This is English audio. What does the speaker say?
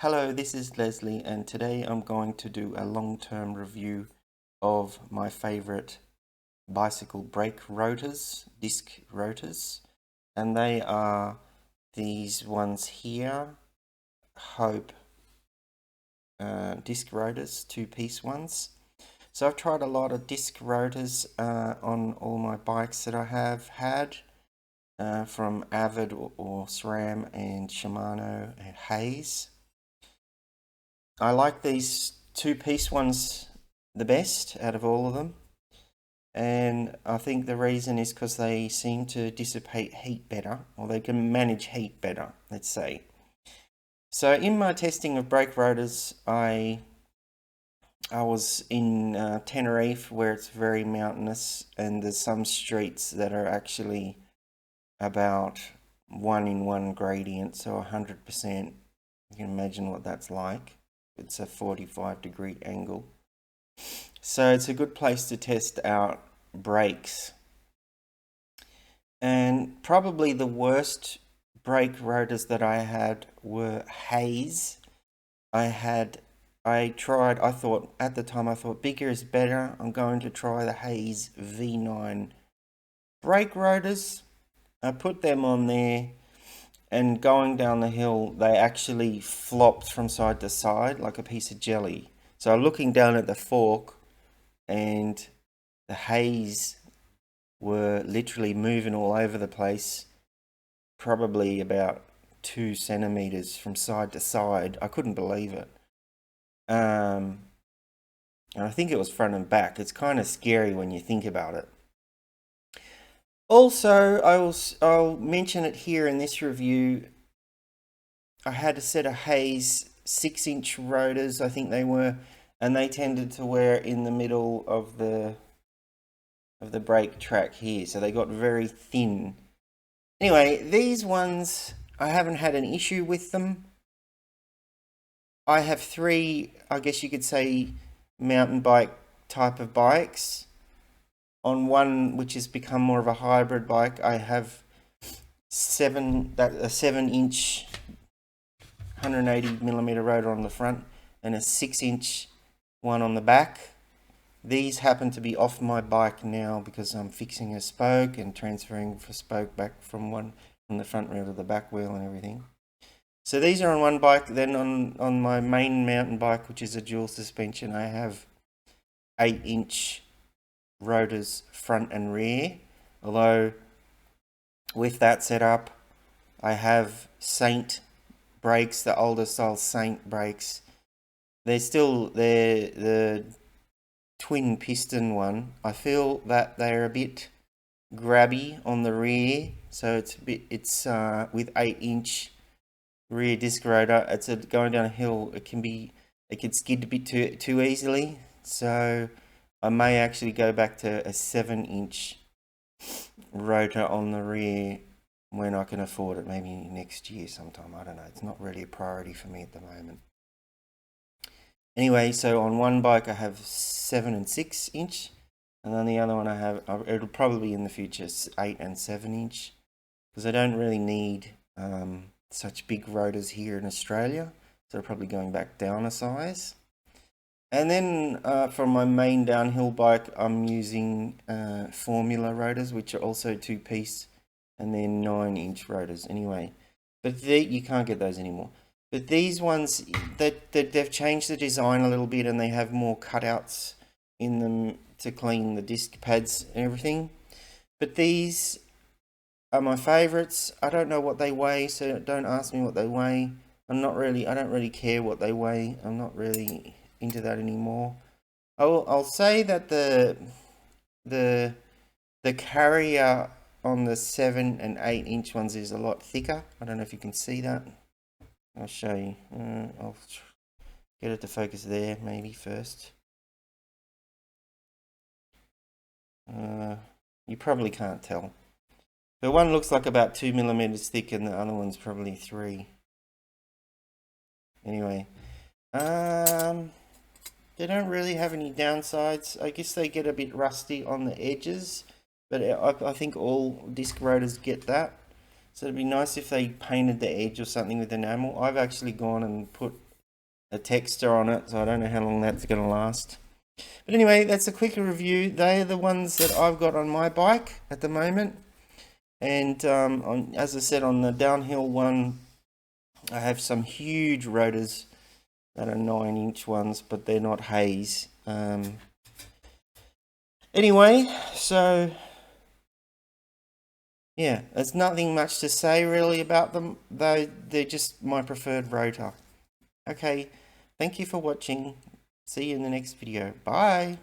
Hello, this is Leslie, and today I'm going to do a long-term review of my favorite bicycle brake rotors, disc rotors, and they are these ones here, Hope disc rotors, two-piece ones. So I've tried a lot of disc rotors on all my bikes that I have had, from Avid or SRAM and Shimano and Hayes. I like these two-piece ones the best out of all of them, and I think the reason is because they seem to dissipate heat better, or they can manage heat better, let's say. So in my testing of brake rotors, I was in Tenerife, where it's very mountainous, and there's some streets that are actually about 1-in-1 gradient, so 100%. You can imagine what that's like. It's a 45-degree angle. So it's a good place to test out brakes. And probably the worst brake rotors that I had were Hayes. I thought at the time, bigger is better. I'm going to try the Hayes V9 brake rotors. I put them on there, and going down the hill, they actually flopped from side to side like a piece of jelly. So looking down at the fork, and the Hayes were literally moving all over the place, probably about 2 centimeters from side to side. I couldn't believe it. And I think it was front and back. It's kind of scary when you think about it. Also, I'll mention it here in this review. I had a set of Hayes 6-inch rotors, I think they were, and they tended to wear in the middle of the brake track here, so they got very thin. Anyway, these ones, I haven't had an issue with them. I have 3, I guess you could say, mountain bike type of bikes. On one, which has become more of a hybrid bike, I have a 7-inch 180mm rotor on the front and a 6-inch one on the back. These happen to be off my bike now because I'm fixing a spoke and transferring the spoke back from the front wheel to the back wheel and everything. So these are on one bike. Then on my main mountain bike, which is a dual suspension, I have 8-inch rotors front and rear. Although with that setup, I have Saint brakes, the older style Saint brakes. They're the twin piston one. I feel that they're a bit grabby on the rear, so it's with 8-inch rear disc rotor. It's going down a hill. It can skid a bit too easily. So I may actually go back to a 7-inch rotor on the rear when I can afford it. Maybe next year sometime. I don't know. It's not really a priority for me at the moment. Anyway, so on one bike I have 7 and 6-inch, and on the other one it'll probably be in the future 8 and 7-inch, because I don't really need such big rotors here in Australia, so I'm probably going back down a size. And then for my main downhill bike, I'm using Formula rotors, which are also 2-piece, and they're 9-inch rotors anyway. But you can't get those anymore. But these ones, they've changed the design a little bit, and they have more cutouts in them to clean the disc pads and everything. But these are my favourites. I don't know what they weigh, so don't ask me what they weigh. I don't really care what they weigh. I'm not really into that anymore. I'll say that the carrier on the 7 and 8-inch ones is a lot thicker. I don't know if you can see that. I'll show you. I'll get it to focus there maybe first. You probably can't tell. But one looks like about 2mm thick, and the other one's probably 3. Anyway, they don't really have any downsides. I guess they get a bit rusty on the edges, but I think all disc rotors get that. So it'd be nice if they painted the edge or something with enamel. I've actually gone and put a texture on it, so I don't know how long that's going to last. But anyway, that's a quick review. They are the ones that I've got on my bike at the moment. And as I said, on the downhill one, I have some huge rotors that are 9-inch ones, but they're not haze. Anyway, so yeah, there's nothing much to say really about them, though they're just my preferred rotor. Okay, thank you for watching. See you in the next video. Bye.